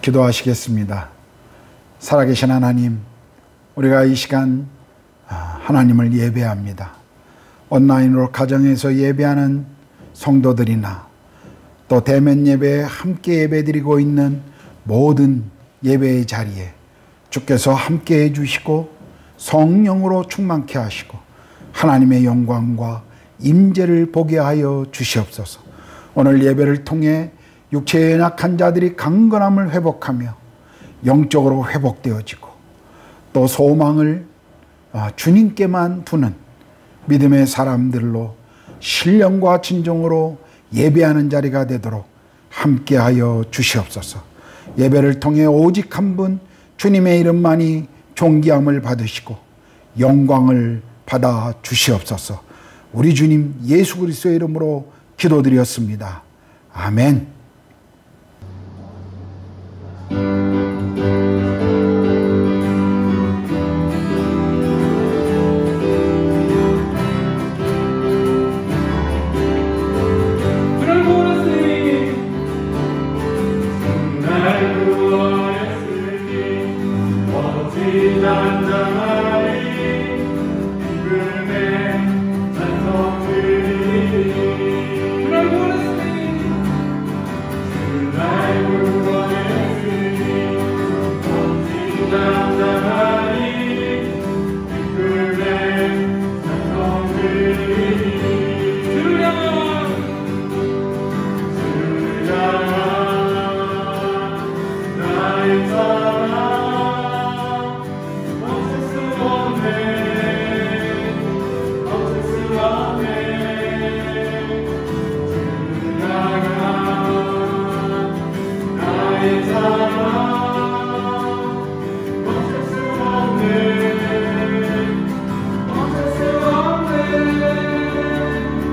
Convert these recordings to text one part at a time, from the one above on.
기도하시겠습니다. 살아계신 하나님, 우리가 이 시간 하나님을 예배합니다. 온라인으로 가정에서 예배하는 성도들이나 또 대면 예배에 함께 예배드리고 있는 모든 예배의 자리에 주께서 함께 해주시고 성령으로 충만케 하시고 하나님의 영광과 임재를 보게 하여 주시옵소서. 오늘 예배를 통해 육체의 연약한 자들이 강건함을 회복하며 영적으로 회복되어지고 또 소망을 주님께만 두는 믿음의 사람들로 신령과 진정으로 예배하는 자리가 되도록 함께하여 주시옵소서. 예배를 통해 오직 한 분 주님의 이름만이 존귀함을 받으시고 영광을 받아 주시옵소서. 우리 주님 예수 그리스도의 이름으로 기도드렸습니다. 아멘.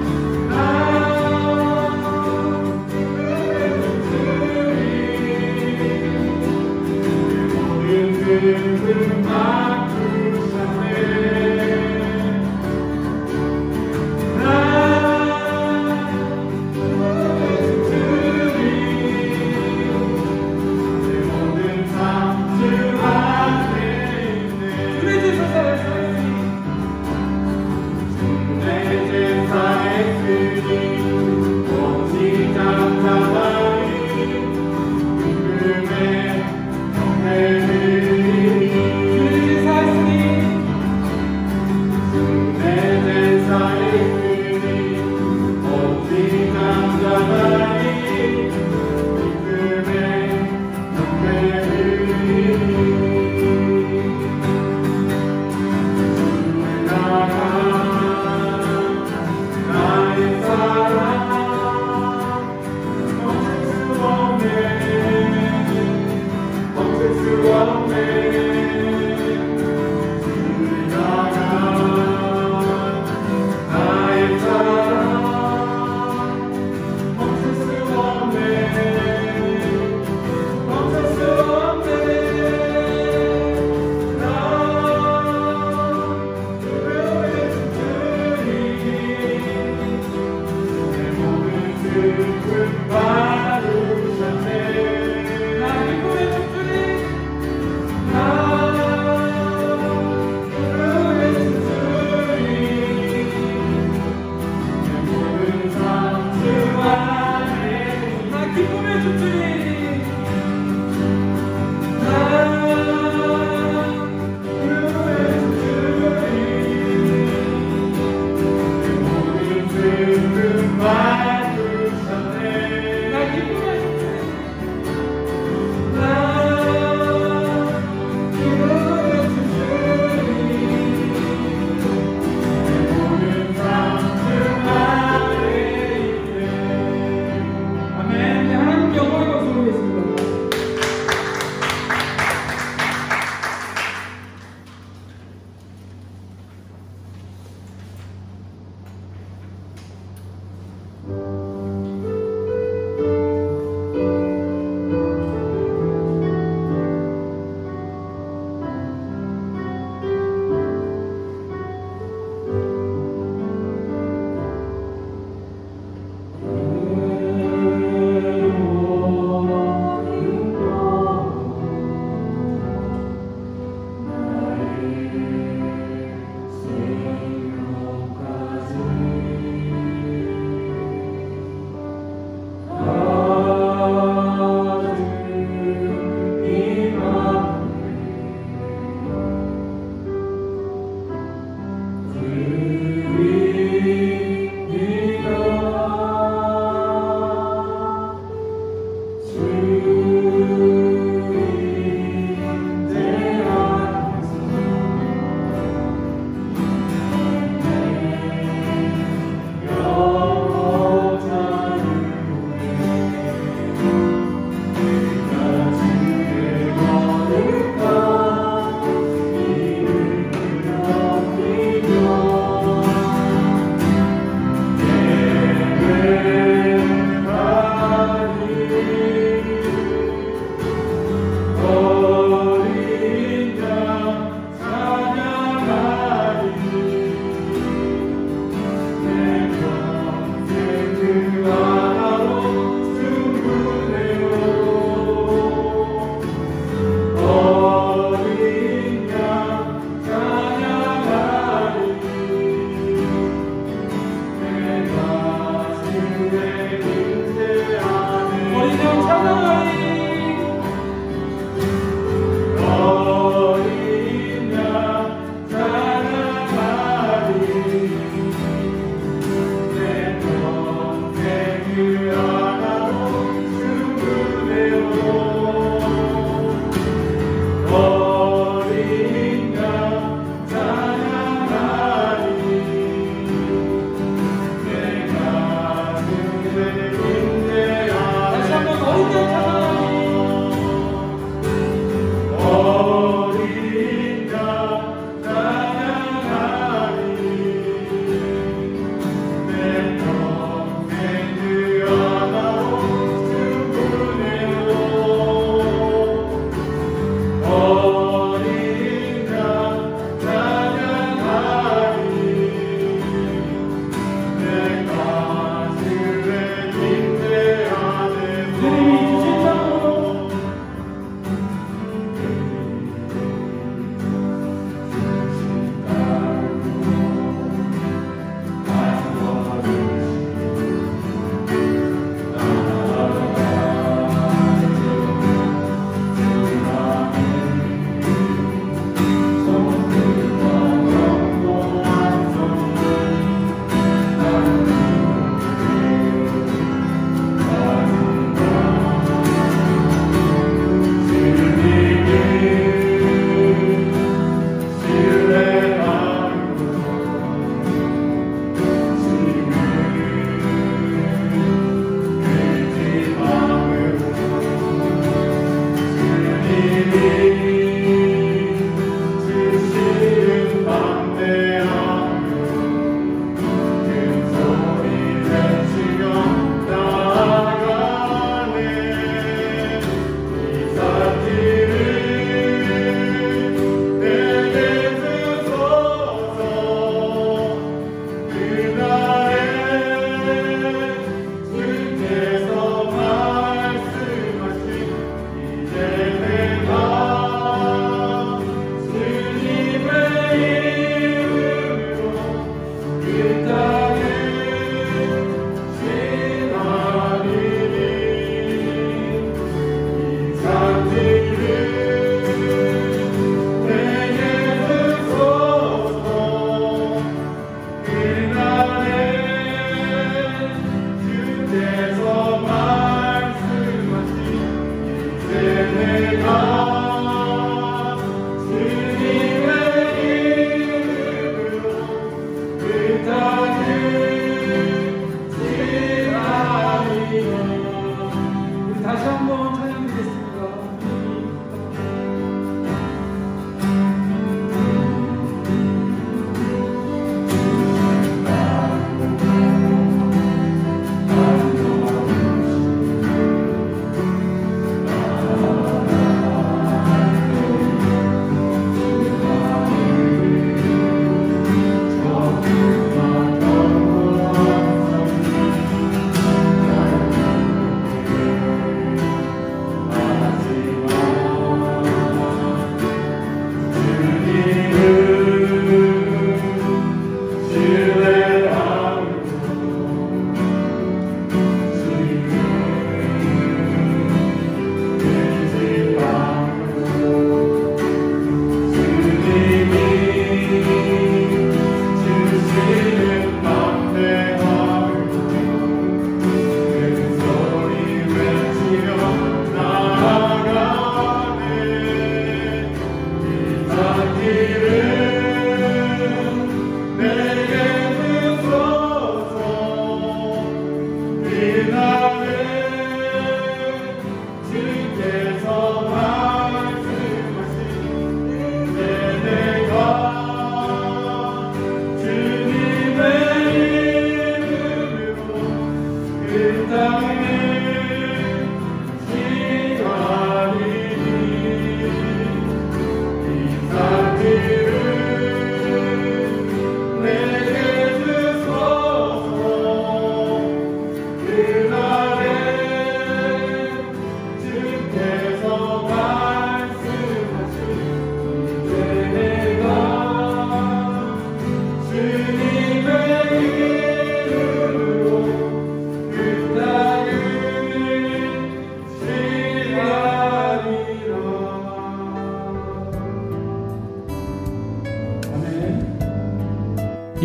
Jesus.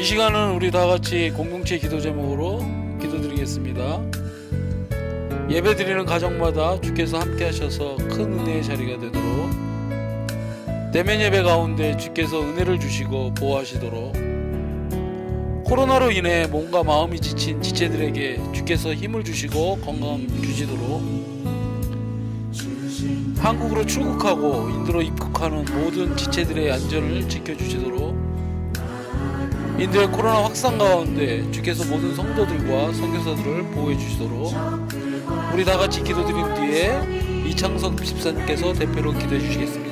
이 시간은 우리 다 같이 공동체 기도 제목으로 기도드리겠습니다. 예배 드리는 가정마다 주께서 함께 하셔서 큰 은혜의 자리가 되도록, 대면 예배 가운데 주께서 은혜를 주시고 보호하시도록, 코로나로 인해 몸과 마음이 지친 지체들에게 주께서 힘을 주시고 건강 주시도록, 한국으로 출국하고 인도로 입국하는 모든 지체들의 안전을 지켜주시도록, 인도의 코로나 확산 가운데 주께서 모든 성도들과 선교사들을 보호해 주시도록 우리 다같이 기도드린 뒤에 이창석 집사님께서 대표로 기도해 주시겠습니다.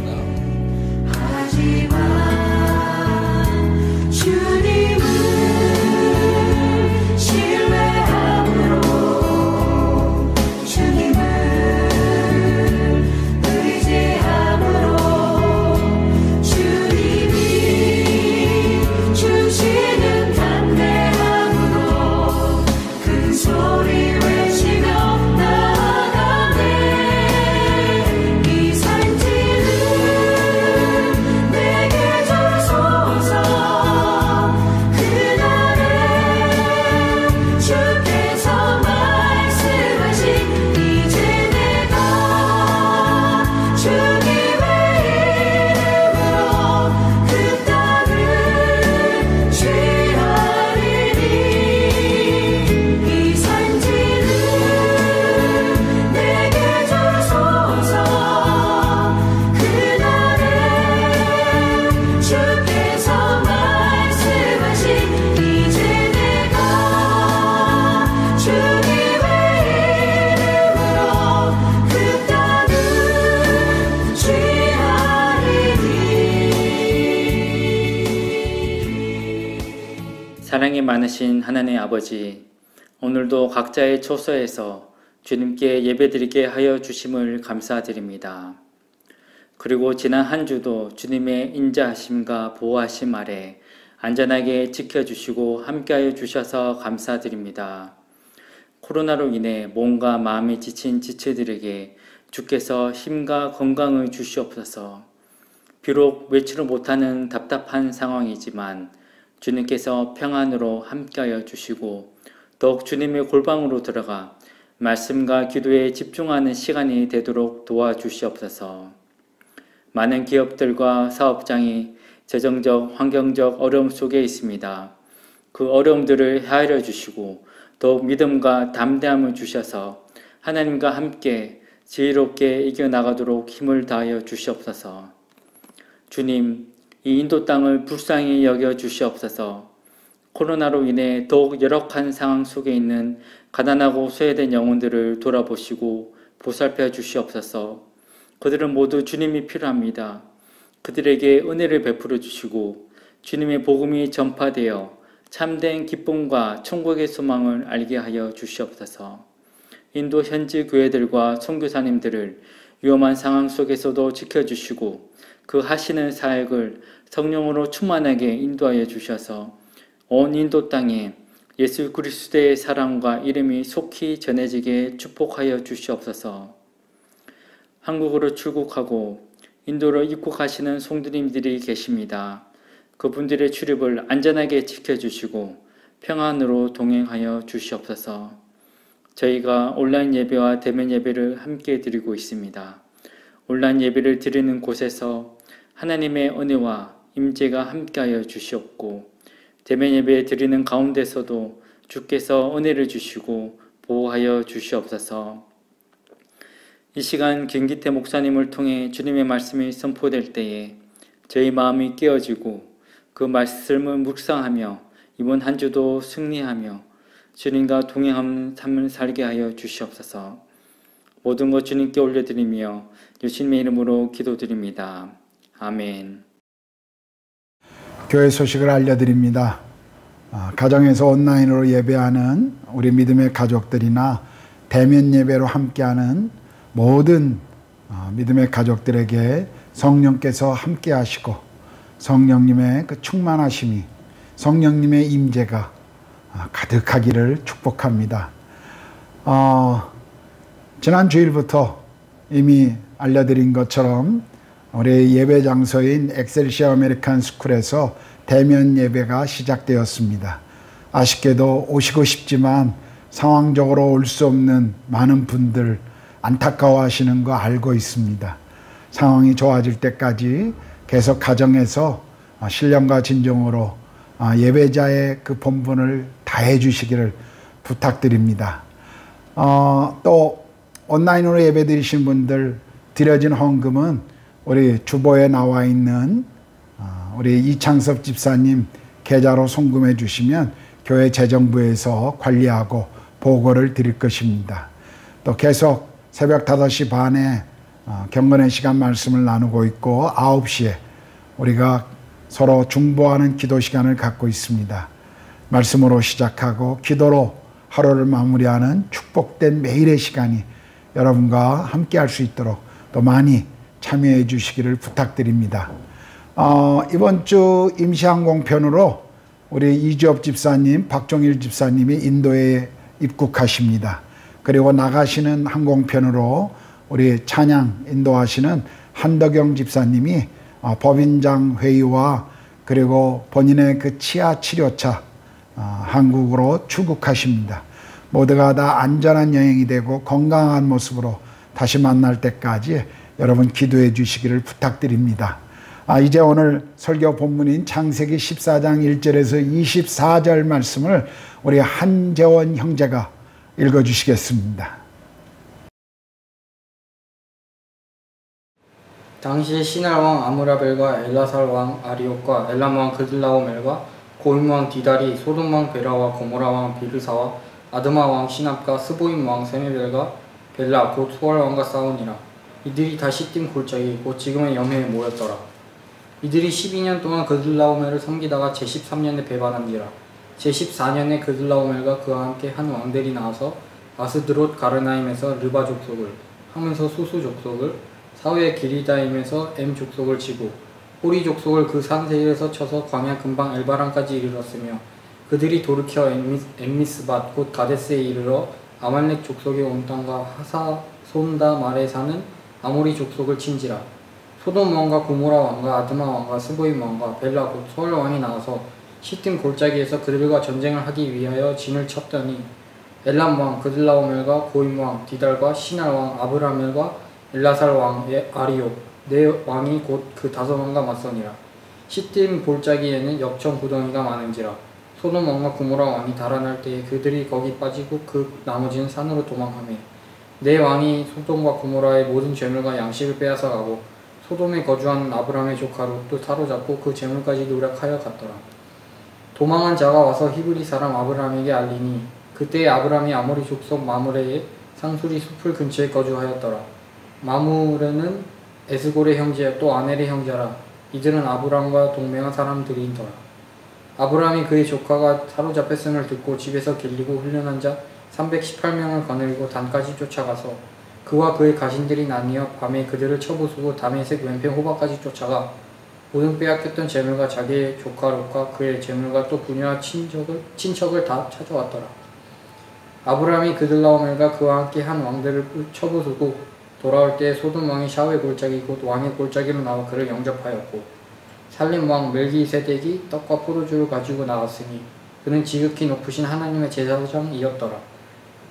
주님을 신뢰함으로, 주님을 의지함으로, 주님이 주시는 담대함으로 큰 소리 외치며 나아가네. 이 산지를 내게 주소서. 주께서 말씀하신 이제 내가 주님의 이름으로 그 땅을 취하리니. 이 산지를 내게 주소서. 그날에 주께서 말씀하신 이제 내가 주님의 이름으로 그 땅을 취하리니. 사랑이 많으신 하나님 아버지, 오늘도 각자의 처소에서 주님께 예배드리게 하여 주심을 감사드립니다. 그리고 지난 한 주도 주님의 인자하심과 보호하심 아래 안전하게 지켜주시고 함께하여 주셔서 감사드립니다. 코로나로 인해 몸과 마음이 지친 지체들에게 주께서 힘과 건강을 주시옵소서. 비록 외치를 못하는 답답한 상황이지만 주님께서 평안으로 함께하여 주시고 더욱 주님의 골방으로 들어가 말씀과 기도에 집중하는 시간이 되도록 도와주시옵소서. 많은 기업들과 사업장이 재정적, 환경적 어려움 속에 있습니다. 그 어려움들을 헤아려 주시고 더욱 믿음과 담대함을 주셔서 하나님과 함께 지혜롭게 이겨나가도록 힘을 다하여 주시옵소서. 주님, 이 인도 땅을 불쌍히 여겨 주시옵소서. 코로나로 인해 더욱 열악한 상황 속에 있는 가난하고 소외된 영혼들을 돌아보시고 보살펴 주시옵소서. 그들은 모두 주님이 필요합니다. 그들에게 은혜를 베풀어 주시고 주님의 복음이 전파되어 참된 기쁨과 천국의 소망을 알게 하여 주시옵소서. 인도 현지 교회들과 선교사님들을 위험한 상황 속에서도 지켜주시고 그 하시는 사역을 성령으로 충만하게 인도하여 주셔서 온 인도 땅에 예수 그리스도의 사랑과 이름이 속히 전해지게 축복하여 주시옵소서. 한국으로 출국하고 인도로 입국하시는 성도님들이 계십니다. 그분들의 출입을 안전하게 지켜주시고 평안으로 동행하여 주시옵소서. 저희가 온라인 예배와 대면 예배를 함께 드리고 있습니다. 온라인 예배를 드리는 곳에서 하나님의 은혜와 임재가 함께하여 주시옵고 대면 예배 드리는 가운데서도 주께서 은혜를 주시고 보호하여 주시옵소서. 이 시간 김기태 목사님을 통해 주님의 말씀이 선포될 때에 저희 마음이 깨어지고 그 말씀을 묵상하며 이번 한 주도 승리하며 주님과 동행하는 삶을 살게 하여 주시옵소서. 모든 것 주님께 올려드리며 예수님의 이름으로 기도드립니다. 아멘. 교회 소식을 알려드립니다. 가정에서 온라인으로 예배하는 우리 믿음의 가족들이나 대면 예배로 함께하는 모든 믿음의 가족들에게 성령께서 함께 하시고 성령님의 그 충만하심이 성령님의 임재가 가득하기를 축복합니다. 지난 주일부터 이미 알려드린 것처럼 우리 예배 장소인 엑셀시아 아메리칸 스쿨에서 대면 예배가 시작되었습니다. 아쉽게도 오시고 싶지만 상황적으로 올 수 없는 많은 분들 안타까워하시는 거 알고 있습니다. 상황이 좋아질 때까지 계속 가정에서 신령과 진정으로 예배자의 그 본분을 다해 주시기를 부탁드립니다. 또 온라인으로 예배 드리신 분들 드려진 헌금은 우리 주보에 나와 있는 우리 이창섭 집사님 계좌로 송금해 주시면 교회 재정부에서 관리하고 보고를 드릴 것입니다. 또 계속 새벽 5시 반에 경건의 시간 말씀을 나누고 있고 9시에 우리가 서로 중보하는 기도 시간을 갖고 있습니다. 말씀으로 시작하고 기도로 하루를 마무리하는 축복된 매일의 시간이 여러분과 함께 할 수 있도록 또 많이 참여해 주시기를 부탁드립니다. 이번 주 임시항공편으로 우리 이주엽 집사님, 박종일 집사님이 인도에 입국하십니다. 그리고 나가시는 항공편으로 우리 찬양 인도하시는 한덕영 집사님이 법인장 회의와 그리고 본인의 그 치아 치료차 한국으로 출국하십니다. 모두가 다 안전한 여행이 되고 건강한 모습으로 다시 만날 때까지 여러분 기도해 주시기를 부탁드립니다. 이제 오늘 설교 본문인 창세기 14장 1절에서 24절 말씀을 우리 한재원 형제가 읽어주시겠습니다. 당시 시날 왕 아므라벨과 엘라살 왕 아리옥과 엘람 왕 그들라오멜과 고임 왕 디달이 소돔 왕 베라와 고모라 왕 비르사와 아드마 왕 시납과 스보임 왕 세메벨과 벨라 곧 수월 왕과 싸우니라. 이들이 다 시딤 골짜기 곧 지금의 염해에 모였더라. 이들이 12년 동안 그들라오멜을 섬기다가 제13년에 배반한지라. 제14년에 그들라오멜과 그와 함께 한 왕들이 나와서 아스드롯 가르나임에서 르바 족속을, 하면서 수수 족속을, 사후에 기리다임에서 엠 족속을 치고 호리 족속을 그 산 세일에서 쳐서 광야 근방 엘바람까지 이르렀으며 그들이 돌이켜 엠미스밭 곧 가데스에 이르러 아말렉 족속의 온 땅과 하사 손다 말에 사는 아모리 족속을 친지라. 소돔 왕과 고모라 왕과 아드마 왕과 스보임 왕과 벨라 곧 소알 왕이 나와서 시딤 골짜기에서 그들과 전쟁을 하기 위하여 진을 쳤더니 엘람 왕 그들라오멜과 고임 왕 디달과 시날 왕 아브라멜과 엘라살 왕 아리옥 네 왕이 곧 그 5왕과 맞서니라. 시딤 골짜기에는 역청 구덩이가 많은지라. 소돔 왕과 고모라 왕이 달아날 때에 그들이 거기 빠지고 그 나머지는 산으로 도망하며 네 왕이 소돔과 고모라의 모든 재물과 양식을 빼앗아 가고 소돔에 거주하는 아브람의 조카 롯도 사로잡고 그 재물까지 노력하여 갔더라. 도망한 자가 와서 히브리 사람 아브람에게 알리니 그때에 아브람이 아모리 족속 마므레의 상수리 숲을 근처에 거주하였더라. 마므레는 에스골의 형제 또 아넬의 형제라. 이들은 아브람과 동맹한 사람들이더라. 아브람이 그의 조카가 사로잡혔음을 듣고 집에서 길리고 훈련한 자 318명을 거느리고 단까지 쫓아가서 그와 그의 가신들이 나뉘어 밤에 그들을 쳐부수고 다메섹 왼편 호바까지 쫓아가 모든 빼앗겼던 재물과 자기의 조카 롯과 그의 재물과 또 부녀와 친척을 다 찾아왔더라. 아브람이 그들라오멜과 그와 함께 한 왕들을 쳐부수고 돌아올 때 소돔 왕이 샤웨 골짜기 곧 왕의 골짜기로 나와 그를 영접하였고 살림 왕 멜기세덱이 떡과 포도주를 가지고 나왔으니 그는 지극히 높으신 하나님의 제사장이었더라.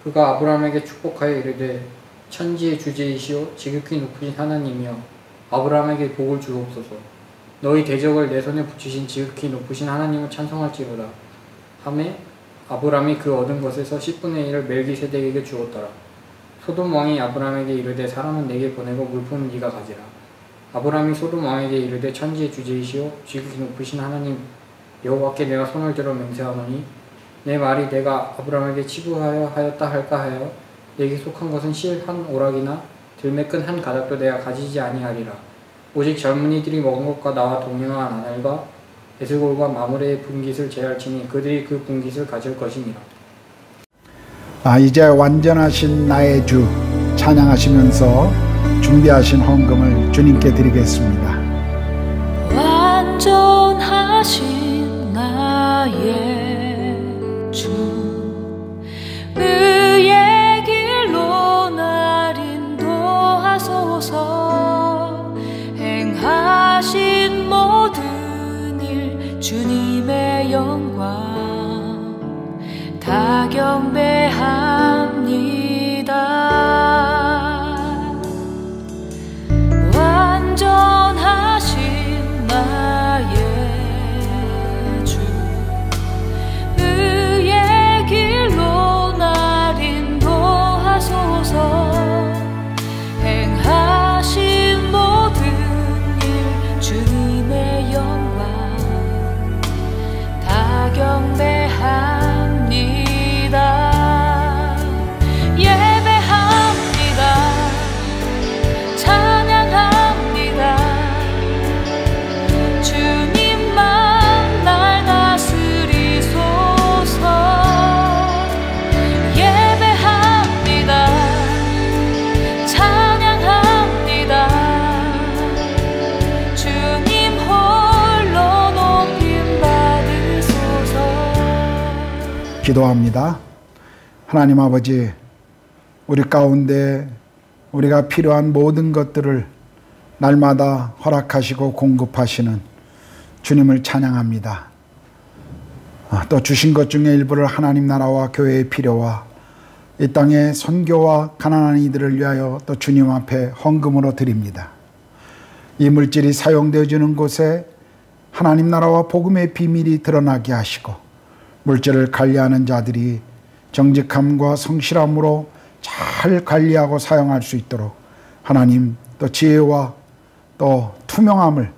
그가 아브람에게 축복하여 이르되 천지의 주제이시오 지극히 높으신 하나님이여 아브람에게 복을 주옵소서. 너희 대적을 내 손에 붙이신 지극히 높으신 하나님을 찬송할지로다 하매 아브람이 그 얻은 것에서 10분의 1을 멜기세덱에게 주었더라. 소돔 왕이 아브람에게 이르되 사람은 내게 보내고 물품은 네가 가지라. 아브람이 소돔 왕에게 이르되 천지의 주제이시오 지극히 높으신 하나님 여호와께 내가 손을 들어 맹세하노니 내 말이 내가 아브람에게 치부하여 하였다 할까 하여 내게 속한 것은 실 한 오락이나 들매 끈 한 가닥도 내가 가지지 아니하리라. 오직 젊은이들이 먹은 것과 나와 동행한 아넬과 에스골과 마므레의 분깃을 제할지니 그들이 그 분깃을 가질 것이니라. 이제 완전하신 나의 주 찬양하시면서 준비하신 헌금을 주님께 드리겠습니다. 완전하신 나의 주 의의 길로 날 인도하소서. 행하신 모든 일 주님의 영광 다 경배합니다. 완전한 주님의 영광 다 경배합니다. 예배합니다. 찬양합니다. 주님만 날 다스리소서. 예배합니다. 찬양합니다. 주님 홀로 높임 받으소서. 기도합니다. 하나님 아버지, 우리 가운데 우리가 필요한 모든 것들을 날마다 허락하시고 공급하시는 주님을 찬양합니다. 또 주신 것 중에 일부를 하나님 나라와 교회의 필요와 이 땅의 선교와 가난한 이들을 위하여 또 주님 앞에 헌금으로 드립니다. 이 물질이 사용되어지는 곳에 하나님 나라와 복음의 비밀이 드러나게 하시고 물질을 관리하는 자들이 정직함과 성실함으로 잘 관리하고 사용할 수 있도록 하나님 또 지혜와 또 투명함을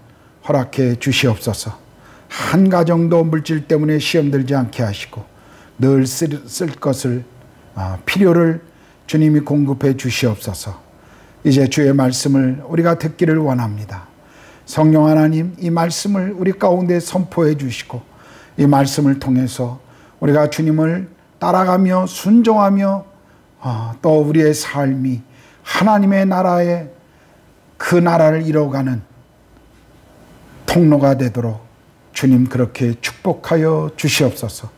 허락해 주시옵소서. 한 가정도 물질 때문에 시험 들지 않게 하시고 늘 쓸 것을 필요를 주님이 공급해 주시옵소서. 이제 주의 말씀을 우리가 듣기를 원합니다. 성령 하나님, 이 말씀을 우리 가운데 선포해 주시고 이 말씀을 통해서 우리가 주님을 따라가며 순종하며 또 우리의 삶이 하나님의 나라에 그 나라를 이뤄가는 통로가 되도록 주님 그렇게 축복하여 주시옵소서.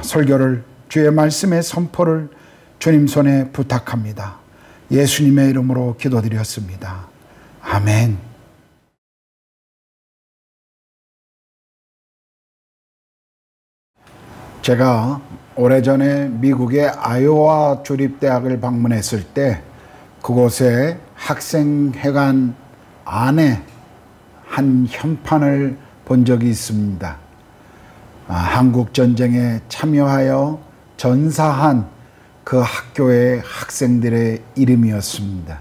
설교를 주의 말씀의 선포를 주님 손에 부탁합니다. 예수님의 이름으로 기도드렸습니다. 아멘. 제가 오래전에 미국의 아이오와 주립대학을 방문했을 때 그곳에 학생회관 안에 한 현판을 본 적이 있습니다. 한국전쟁에 참여하여 전사한 그 학교의 학생들의 이름이었습니다.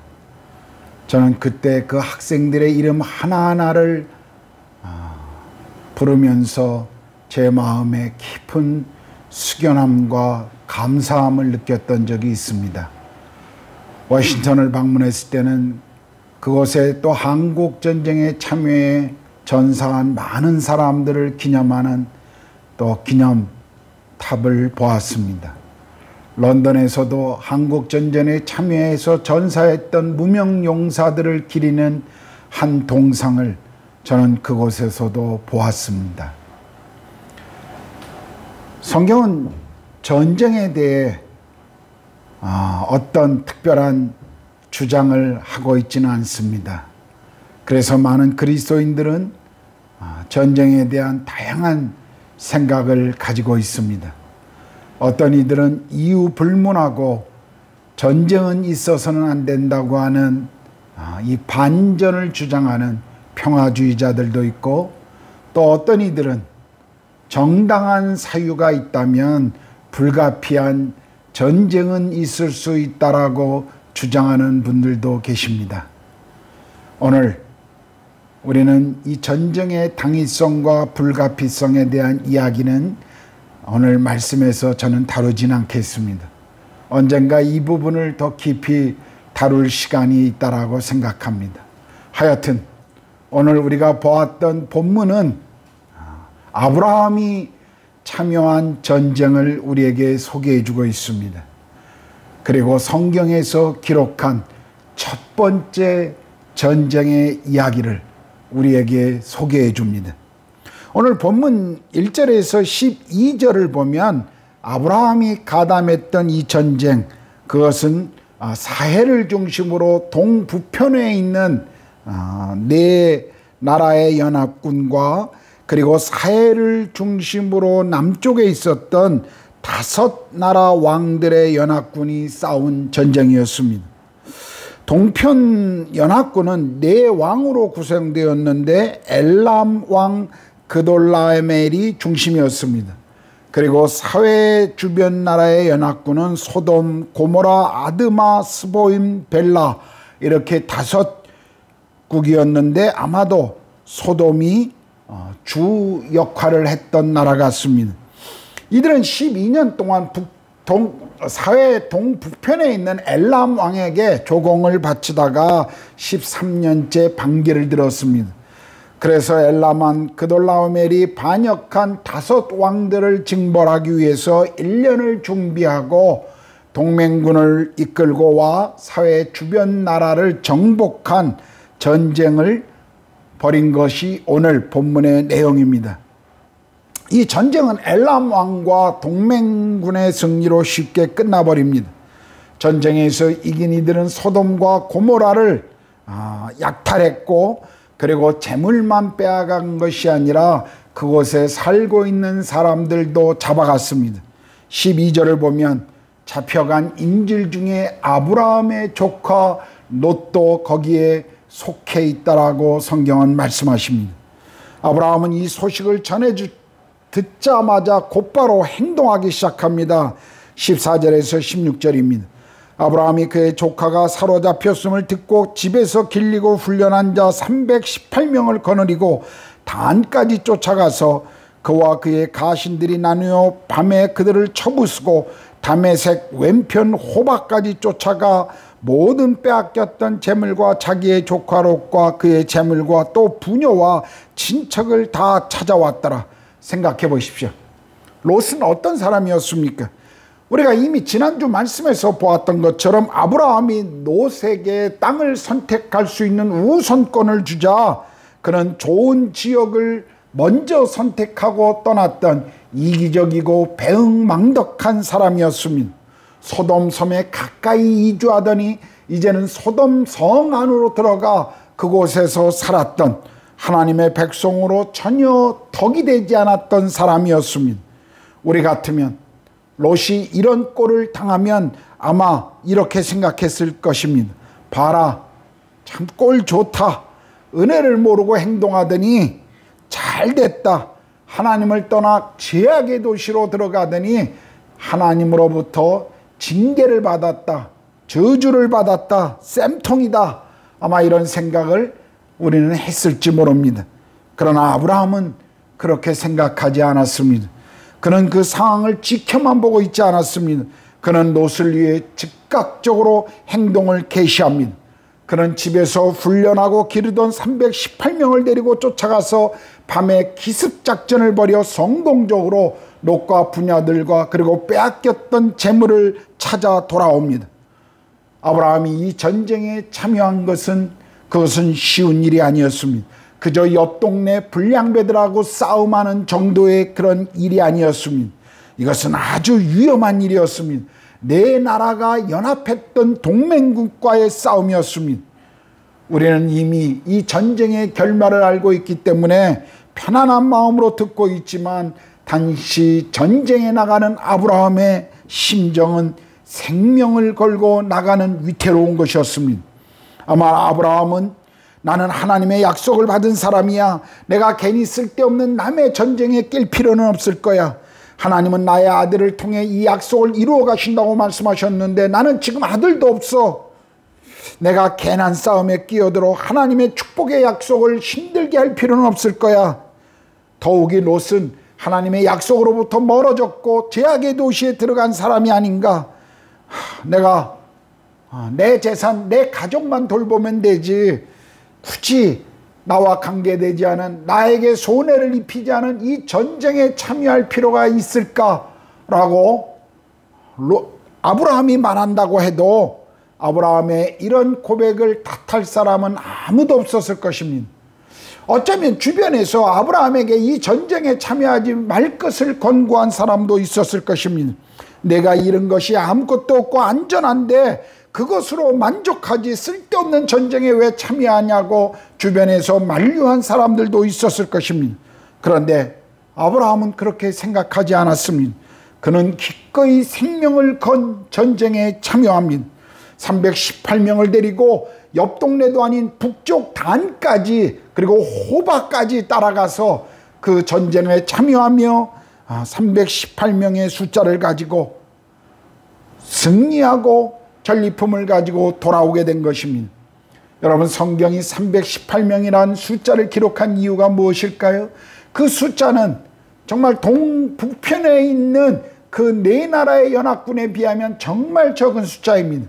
저는 그때 그 학생들의 이름 하나하나를 부르면서 제 마음에 깊은 숙연함과 감사함을 느꼈던 적이 있습니다. 워싱턴을 방문했을 때는 그곳에 또 한국전쟁에 참여해 전사한 많은 사람들을 기념하는 또 기념탑을 보았습니다. 런던에서도 한국전쟁에 참여해서 전사했던 무명용사들을 기리는 한 동상을 저는 그곳에서도 보았습니다. 성경은 전쟁에 대해 어떤 특별한 주장을 하고 있지는 않습니다. 그래서 많은 그리스도인들은 전쟁에 대한 다양한 생각을 가지고 있습니다. 어떤 이들은 이유 불문하고 전쟁은 있어서는 안 된다고 하는 이 반전을 주장하는 평화주의자들도 있고, 또 어떤 이들은 정당한 사유가 있다면 불가피한 전쟁은 있을 수 있다라고 주장하는 분들도 계십니다. 오늘 우리는 이 전쟁의 당위성과 불가피성에 대한 이야기는 오늘 말씀에서 저는 다루진 않겠습니다. 언젠가 이 부분을 더 깊이 다룰 시간이 있다라고 생각합니다. 하여튼 오늘 우리가 보았던 본문은 아브라함이 참여한 전쟁을 우리에게 소개해 주고 있습니다. 그리고 성경에서 기록한 첫 번째 전쟁의 이야기를 우리에게 소개해 줍니다. 오늘 본문 1절에서 12절을 보면 아브라함이 가담했던 이 전쟁, 그것은 사헬을 중심으로 동북편에 있는 네 나라의 연합군과 그리고 사헬을 중심으로 남쪽에 있었던 5 나라 왕들의 연합군이 싸운 전쟁이었습니다. 동편 연합군은 4왕으로 구성되었는데 엘람 왕 그돌라멜이 중심이었습니다. 그리고 사회 주변 나라의 연합군은 소돔, 고모라, 아드마, 스보임, 벨라 이렇게 5 국이었는데 아마도 소돔이 주 역할을 했던 나라 같습니다. 이들은 12년 동안 사회 동북편에 있는 엘람 왕에게 조공을 바치다가 13년째 반기를 들었습니다. 그래서 엘람 왕 그돌라오멜이 반역한 5 왕들을 징벌하기 위해서 1년을 준비하고 동맹군을 이끌고 와 사회 주변 나라를 정복한 전쟁을 벌인 것이 오늘 본문의 내용입니다. 이 전쟁은 엘람 왕과 동맹군의 승리로 쉽게 끝나버립니다. 전쟁에서 이긴 이들은 소돔과 고모라를 약탈했고, 그리고 재물만 빼앗은 것이 아니라 그곳에 살고 있는 사람들도 잡아갔습니다. 12절을 보면 잡혀간 인질 중에 아브라함의 조카 롯도 거기에 속해 있다라고 성경은 말씀하십니다. 아브라함은 이 소식을 듣자마자 곧바로 행동하기 시작합니다. 14절에서 16절입니다. 아브라함이 그의 조카가 사로잡혔음을 듣고 집에서 길리고 훈련한 자 318명을 거느리고 단까지 쫓아가서 그와 그의 가신들이 나누어 밤에 그들을 쳐부수고 다메섹 왼편 호박까지 쫓아가 모든 빼앗겼던 재물과 자기의 조카 롯과 그의 재물과 또 부녀와 친척을 다 찾아왔더라. 생각해 보십시오. 롯은 어떤 사람이었습니까? 우리가 이미 지난주 말씀에서 보았던 것처럼 아브라함이 롯에게 땅을 선택할 수 있는 우선권을 주자 그는 좋은 지역을 먼저 선택하고 떠났던 이기적이고 배응망덕한 사람이었습니다. 소돔 섬에 가까이 이주하더니 이제는 소돔 성 안으로 들어가 그곳에서 살았던 하나님의 백성으로 전혀 덕이 되지 않았던 사람이었습니다. 우리 같으면 롯이 이런 꼴을 당하면 아마 이렇게 생각했을 것입니다. 봐라, 참 꼴 좋다. 은혜를 모르고 행동하더니 잘 됐다. 하나님을 떠나 죄악의 도시로 들어가더니 하나님으로부터 징계를 받았다. 저주를 받았다. 쌤통이다. 아마 이런 생각을 우리는 했을지 모릅니다. 그러나 아브라함은 그렇게 생각하지 않았습니다. 그는 그 상황을 지켜만 보고 있지 않았습니다. 그는 롯을 위해 즉각적으로 행동을 개시합니다. 그는 집에서 훈련하고 기르던 318명을 데리고 쫓아가서 밤에 기습작전을 벌여 성공적으로 롯과 부녀들과 그리고 빼앗겼던 재물을 찾아 돌아옵니다. 아브라함이 이 전쟁에 참여한 그것은 쉬운 일이 아니었습니다. 그저 옆 동네 불량배들하고 싸움하는 정도의 그런 일이 아니었습니다. 이것은 아주 위험한 일이었습니다. 네 나라가 연합했던 동맹국과의 싸움이었습니다. 우리는 이미 이 전쟁의 결말을 알고 있기 때문에 편안한 마음으로 듣고 있지만 당시 전쟁에 나가는 아브라함의 심정은 생명을 걸고 나가는 위태로운 것이었습니다. 아마 아브라함은 나는 하나님의 약속을 받은 사람이야. 내가 괜히 쓸데없는 남의 전쟁에 낄 필요는 없을 거야. 하나님은 나의 아들을 통해 이 약속을 이루어 가신다고 말씀하셨는데 나는 지금 아들도 없어. 내가 괜한 싸움에 끼어들어 하나님의 축복의 약속을 힘들게 할 필요는 없을 거야. 더욱이 롯은 하나님의 약속으로부터 멀어졌고 죄악의 도시에 들어간 사람이 아닌가. 내가 내 재산, 내 가족만 돌보면 되지. 굳이 나와 관계되지 않은, 나에게 손해를 입히지 않은 이 전쟁에 참여할 필요가 있을까라고 아브라함이 말한다고 해도 아브라함의 이런 고백을 탓할 사람은 아무도 없었을 것입니다. 어쩌면 주변에서 아브라함에게 이 전쟁에 참여하지 말 것을 권고한 사람도 있었을 것입니다. 내가 잃은 것이 아무것도 없고 안전한데 그것으로 만족하지 쓸데없는 전쟁에 왜 참여하냐고 주변에서 만류한 사람들도 있었을 것입니다. 그런데 아브라함은 그렇게 생각하지 않았습니다. 그는 기꺼이 생명을 건 전쟁에 참여합니다. 318명을 데리고 옆 동네도 아닌 북쪽 단까지 그리고 호박까지 따라가서 그 전쟁에 참여하며 318명의 숫자를 가지고 승리하고 전리품을 가지고 돌아오게 된 것입니다. 여러분, 성경이 318명이라는 숫자를 기록한 이유가 무엇일까요? 그 숫자는 정말 동북편에 있는 그 네 나라의 연합군에 비하면 정말 적은 숫자입니다.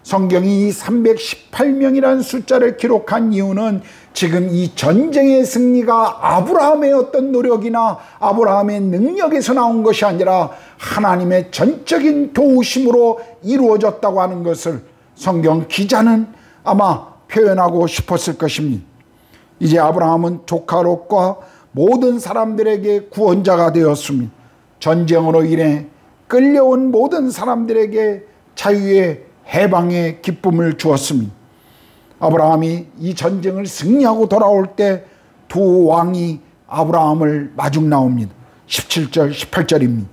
성경이 이 318명이라는 숫자를 기록한 이유는 지금 이 전쟁의 승리가 아브라함의 어떤 노력이나 아브라함의 능력에서 나온 것이 아니라 하나님의 전적인 도우심으로 이루어졌다고 하는 것을 성경 기자는 아마 표현하고 싶었을 것입니다. 이제 아브라함은 조카 롯과 모든 사람들에게 구원자가 되었습니다. 전쟁으로 인해 끌려온 모든 사람들에게 자유의 해방의 기쁨을 주었습니다. 아브라함이 이 전쟁을 승리하고 돌아올 때 두 왕이 아브라함을 마중 나옵니다. 17절 18절입니다.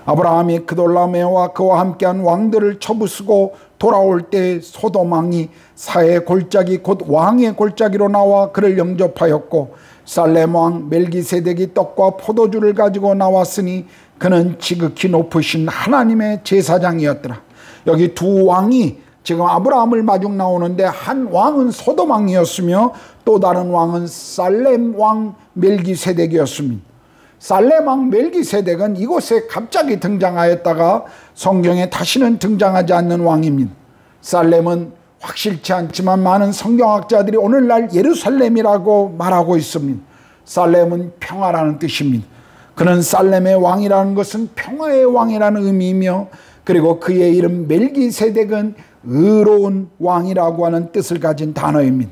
아브라함이 그돌라메와 그와 함께한 왕들을 쳐부수고 돌아올 때 소돔 왕이 사의 골짜기 곧 왕의 골짜기로 나와 그를 영접하였고 살렘 왕 멜기세덱이 떡과 포도주를 가지고 나왔으니 그는 지극히 높으신 하나님의 제사장이었더라. 여기 두 왕이 지금 아브라함을 마중 나오는데 한 왕은 소돔 왕이었으며 또 다른 왕은 살렘 왕 멜기세덱이었습니다. 살렘 왕 멜기세덱은 이곳에 갑자기 등장하였다가 성경에 다시는 등장하지 않는 왕입니다. 살렘은 확실치 않지만 많은 성경학자들이 오늘날 예루살렘이라고 말하고 있습니다. 살렘은 평화라는 뜻입니다. 그는 살렘의 왕이라는 것은 평화의 왕이라는 의미이며 그리고 그의 이름 멜기세덱은 의로운 왕이라고 하는 뜻을 가진 단어입니다.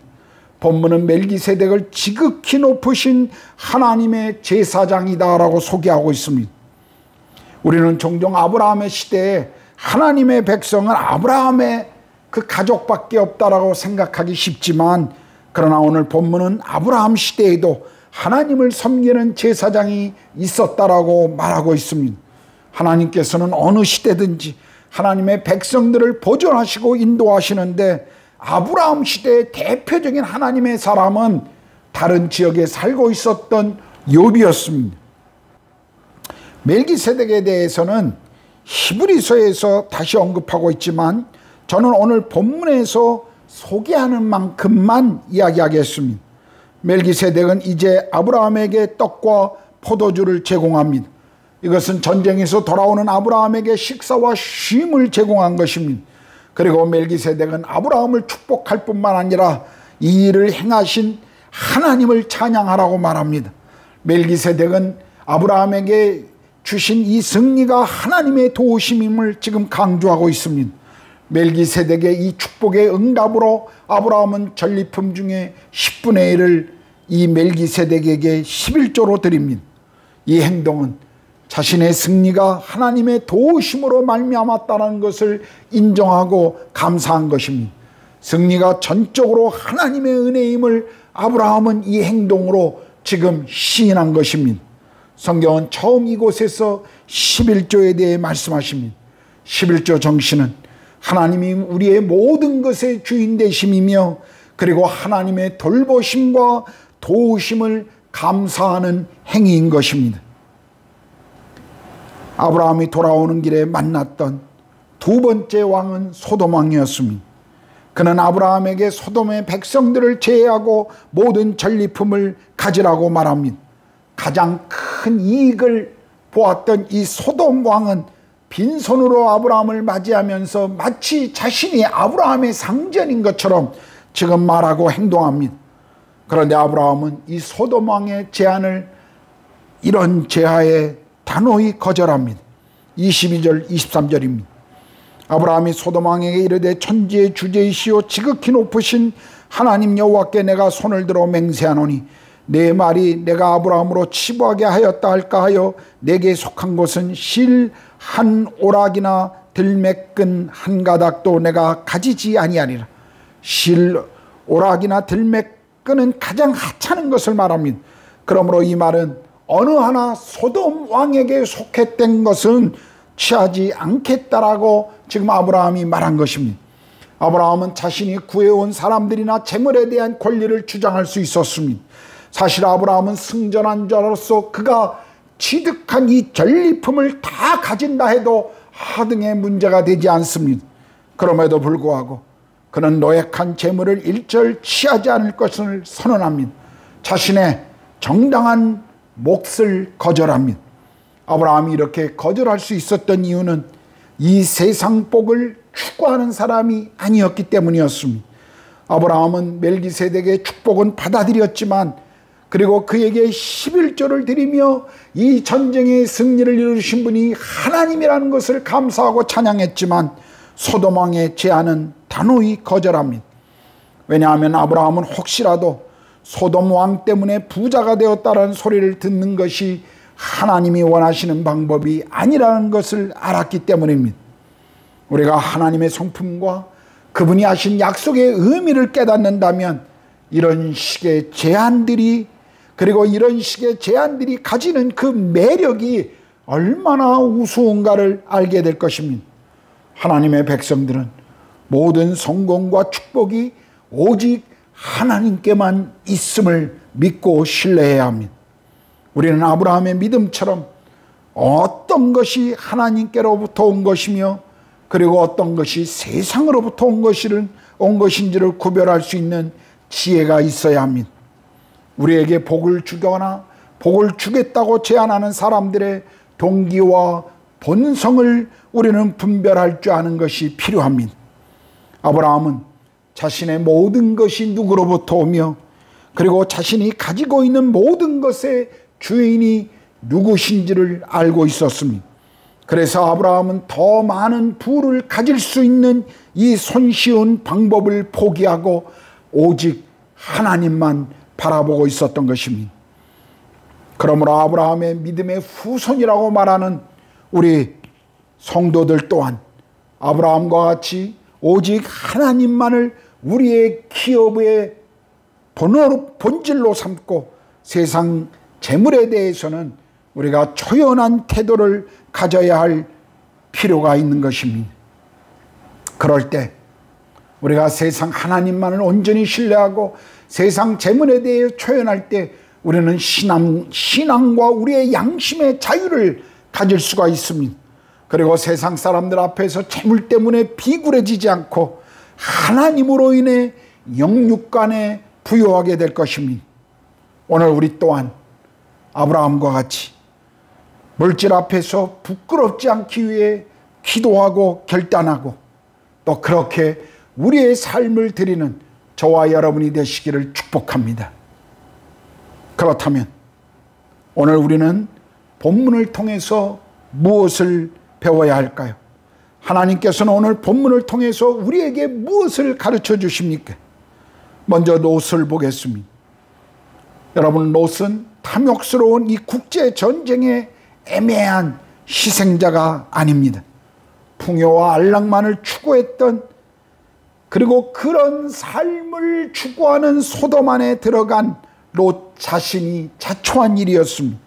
본문은 멜기세덱을 지극히 높으신 하나님의 제사장이다라고 소개하고 있습니다. 우리는 종종 아브라함의 시대에 하나님의 백성은 아브라함의 그 가족밖에 없다라고 생각하기 쉽지만 그러나 오늘 본문은 아브라함 시대에도 하나님을 섬기는 제사장이 있었다라고 말하고 있습니다. 하나님께서는 어느 시대든지 하나님의 백성들을 보존하시고 인도하시는데 아브라함 시대의 대표적인 하나님의 사람은 다른 지역에 살고 있었던 욥이었습니다. 멜기세덱에 대해서는 히브리서에서 다시 언급하고 있지만 저는 오늘 본문에서 소개하는 만큼만 이야기하겠습니다. 멜기세덱은 이제 아브라함에게 떡과 포도주를 제공합니다. 이것은 전쟁에서 돌아오는 아브라함에게 식사와 쉼을 제공한 것입니다. 그리고 멜기세덱은 아브라함을 축복할 뿐만 아니라 이 일을 행하신 하나님을 찬양하라고 말합니다. 멜기세덱은 아브라함에게 주신 이 승리가 하나님의 도우심임을 지금 강조하고 있습니다. 멜기세덱의 이 축복의 응답으로 아브라함은 전리품 중에 10분의 1을 이 멜기세덱에게 11조로 드립니다. 이 행동은 자신의 승리가 하나님의 도우심으로 말미암았다는 것을 인정하고 감사한 것입니다. 승리가 전적으로 하나님의 은혜임을 아브라함은 이 행동으로 지금 시인한 것입니다. 성경은 처음 이곳에서 11조에 대해 말씀하십니다. 11조 정신은 하나님이 우리의 모든 것의 주인 되심이며 그리고 하나님의 돌보심과 도우심을 감사하는 행위인 것입니다. 아브라함이 돌아오는 길에 만났던 두 번째 왕은 소돔 왕이었습니다. 그는 아브라함에게 소돔의 백성들을 제외하고 모든 전리품을 가지라고 말합니다. 가장 큰 이익을 보았던 이 소돔 왕은 빈손으로 아브라함을 맞이하면서 마치 자신이 아브라함의 상전인 것처럼 지금 말하고 행동합니다. 그런데 아브라함은 이 소돔 왕의 제안을 이런 제하에 단호히 거절합니다. 22절 23절입니다. 아브라함이 소돔 왕에게 이르되 천지의 주제이시오 지극히 높으신 하나님 여호와께 내가 손을 들어 맹세하노니 내 말이 내가 아브라함으로 치부하게 하였다 할까 하여 내게 속한 것은 실 한 오락이나 들매끈 한 가닥도 내가 가지지 아니하리라. 실 오락이나 들매끈은 가장 하찮은 것을 말합니다. 그러므로 이 말은 어느 하나 소돔 왕에게 속했던 것은 취하지 않겠다라고 지금 아브라함이 말한 것입니다. 아브라함은 자신이 구해온 사람들이나 재물에 대한 권리를 주장할 수 있었습니다. 사실 아브라함은 승전한 자로서 그가 취득한 이 전리품을 다 가진다 해도 하등의 문제가 되지 않습니다. 그럼에도 불구하고 그는 노획한 재물을 일절 취하지 않을 것을 선언합니다. 자신의 정당한 몫을 거절합니다. 아브라함이 이렇게 거절할 수 있었던 이유는 이 세상 복을 추구하는 사람이 아니었기 때문이었습니다. 아브라함은 멜기세덱의 축복은 받아들였지만, 그리고 그에게 11조를 드리며 이 전쟁의 승리를 이루신 분이 하나님이라는 것을 감사하고 찬양했지만, 소돔 왕의 제안은 단호히 거절합니다. 왜냐하면 아브라함은 혹시라도 소돔 왕 때문에 부자가 되었다라는 소리를 듣는 것이 하나님이 원하시는 방법이 아니라는 것을 알았기 때문입니다. 우리가 하나님의 성품과 그분이 하신 약속의 의미를 깨닫는다면 이런 식의 제안들이, 그리고 이런 식의 제안들이 가지는 그 매력이 얼마나 우스운가를 알게 될 것입니다. 하나님의 백성들은 모든 성공과 축복이 오직 하나님께만 있음을 믿고 신뢰해야 합니다. 우리는 아브라함의 믿음처럼 어떤 것이 하나님께로부터 온 것이며, 그리고 어떤 것이 세상으로부터 온 것인지를 구별할 수 있는 지혜가 있어야 합니다. 우리에게 복을 주거나 복을 주겠다고 제안하는 사람들의 동기와 본성을 우리는 분별할 줄 아는 것이 필요합니다. 아브라함은 자신의 모든 것이 누구로부터 오며, 그리고 자신이 가지고 있는 모든 것의 주인이 누구신지를 알고 있었습니다. 그래서 아브라함은 더 많은 부를 가질 수 있는 이 손쉬운 방법을 포기하고 오직 하나님만 바라보고 있었던 것입니다. 그러므로 아브라함의 믿음의 후손이라고 말하는 우리 성도들 또한 아브라함과 같이 오직 하나님만을 우리의 기업의 본질로 삼고 세상 재물에 대해서는 우리가 초연한 태도를 가져야 할 필요가 있는 것입니다. 그럴 때 우리가 세상 하나님만을 온전히 신뢰하고 세상 재물에 대해 초연할 때 우리는 신앙과 우리의 양심의 자유를 가질 수가 있습니다. 그리고 세상 사람들 앞에서 재물 때문에 비굴해지지 않고 하나님으로 인해 영육간에 부요하게 될 것입니다. 오늘 우리 또한 아브라함과 같이 물질 앞에서 부끄럽지 않기 위해 기도하고 결단하고 또 그렇게 우리의 삶을 드리는 저와 여러분이 되시기를 축복합니다. 그렇다면 오늘 우리는 본문을 통해서 무엇을 배워야 할까요? 하나님께서는 오늘 본문을 통해서 우리에게 무엇을 가르쳐 주십니까? 먼저 롯을 보겠습니다. 여러분, 롯은 탐욕스러운 이 국제전쟁의 애매한 희생자가 아닙니다. 풍요와 안락만을 추구했던, 그리고 그런 삶을 추구하는 소돔 안에 들어간 롯 자신이 자초한 일이었습니다.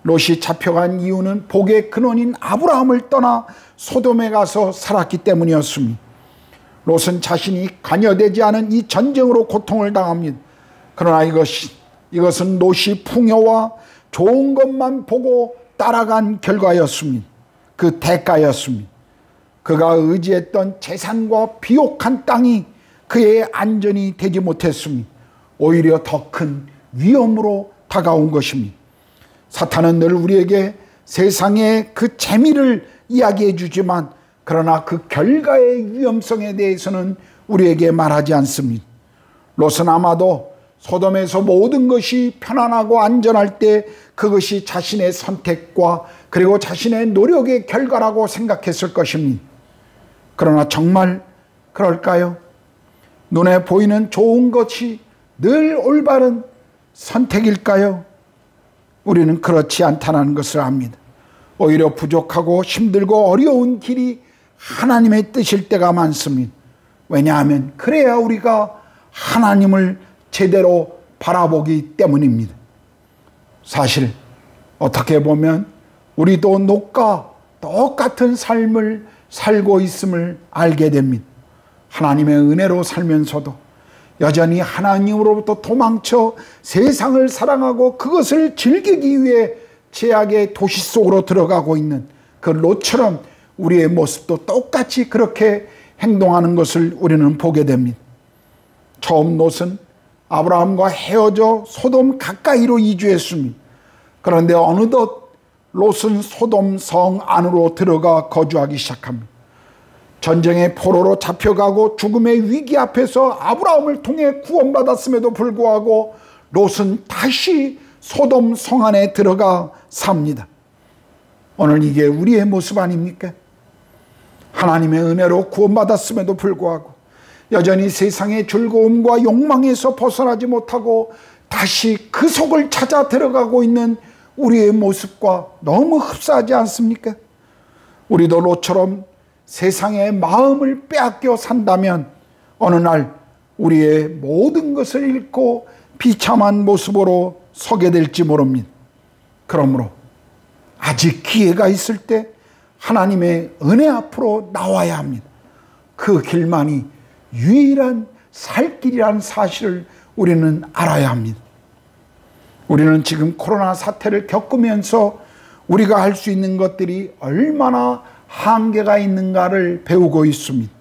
롯이 잡혀간 이유는 복의 근원인 아브라함을 떠나 소돔에 가서 살았기 때문이었습니다. 롯은 자신이 관여되지 않은 이 전쟁으로 고통을 당합니다. 그러나 이것은 롯이 풍요와 좋은 것만 보고 따라간 결과였습니다. 그 대가였습니다. 그가 의지했던 재산과 비옥한 땅이 그의 안전이 되지 못했습니다. 오히려 더 큰 위험으로 다가온 것입니다. 사탄은 늘 우리에게 세상의 그 재미를 이야기해 주지만, 그러나 그 결과의 위험성에 대해서는 우리에게 말하지 않습니다. 롯은 아마도 소돔에서 모든 것이 편안하고 안전할 때 그것이 자신의 선택과 그리고 자신의 노력의 결과라고 생각했을 것입니다. 그러나 정말 그럴까요? 눈에 보이는 좋은 것이 늘 올바른 선택일까요? 우리는 그렇지 않다는 것을 압니다. 오히려 부족하고 힘들고 어려운 길이 하나님의 뜻일 때가 많습니다. 왜냐하면 그래야 우리가 하나님을 제대로 바라보기 때문입니다. 사실 어떻게 보면 우리도 롯과 똑같은 삶을 살고 있음을 알게 됩니다. 하나님의 은혜로 살면서도 여전히 하나님으로부터 도망쳐 세상을 사랑하고 그것을 즐기기 위해 죄악의 도시 속으로 들어가고 있는 그 롯처럼 우리의 모습도 똑같이 그렇게 행동하는 것을 우리는 보게 됩니다. 처음 롯은 아브라함과 헤어져 소돔 가까이로 이주했습니다. 그런데 어느덧 롯은 소돔 성 안으로 들어가 거주하기 시작합니다. 전쟁의 포로로 잡혀가고 죽음의 위기 앞에서 아브라함을 통해 구원받았음에도 불구하고 롯은 다시 소돔 성 안에 들어가 삽니다. 오늘 이게 우리의 모습 아닙니까? 하나님의 은혜로 구원받았음에도 불구하고 여전히 세상의 즐거움과 욕망에서 벗어나지 못하고 다시 그 속을 찾아 들어가고 있는 우리의 모습과 너무 흡사하지 않습니까? 우리도 롯처럼 세상의 마음을 빼앗겨 산다면 어느 날 우리의 모든 것을 잃고 비참한 모습으로 서게 될지 모릅니다. 그러므로 아직 기회가 있을 때 하나님의 은혜 앞으로 나와야 합니다. 그 길만이 유일한 살 길이라는 사실을 우리는 알아야 합니다. 우리는 지금 코로나 사태를 겪으면서 우리가 할 수 있는 것들이 얼마나 한계가 있는가를 배우고 있습니다.